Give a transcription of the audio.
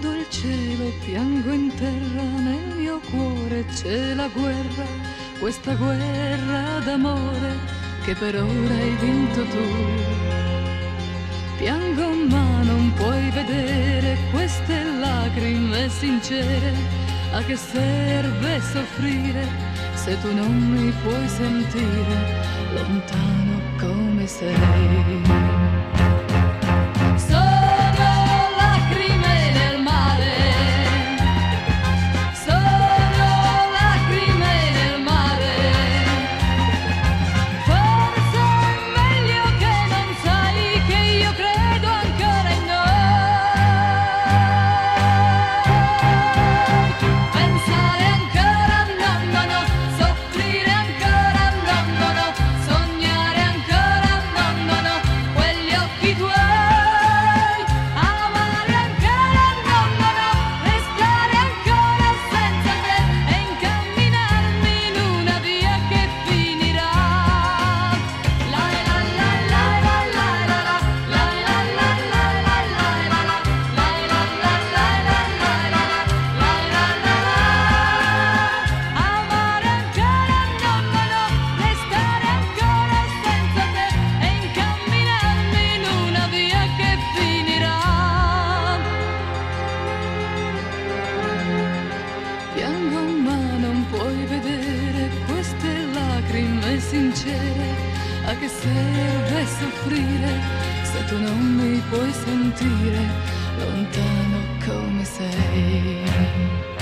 Guardo il cielo, piango in terra, nel mio cuore c'è la guerra, questa guerra d'amore che per ora hai vinto tu. Piango ma non puoi vedere queste lacrime sincere, a che serve soffrire se tu non mi puoi sentire lontano come sei. Piango ma non puoi vedere queste lacrime sincere, a che serve soffrire se tu non mi puoi sentire lontano come sei.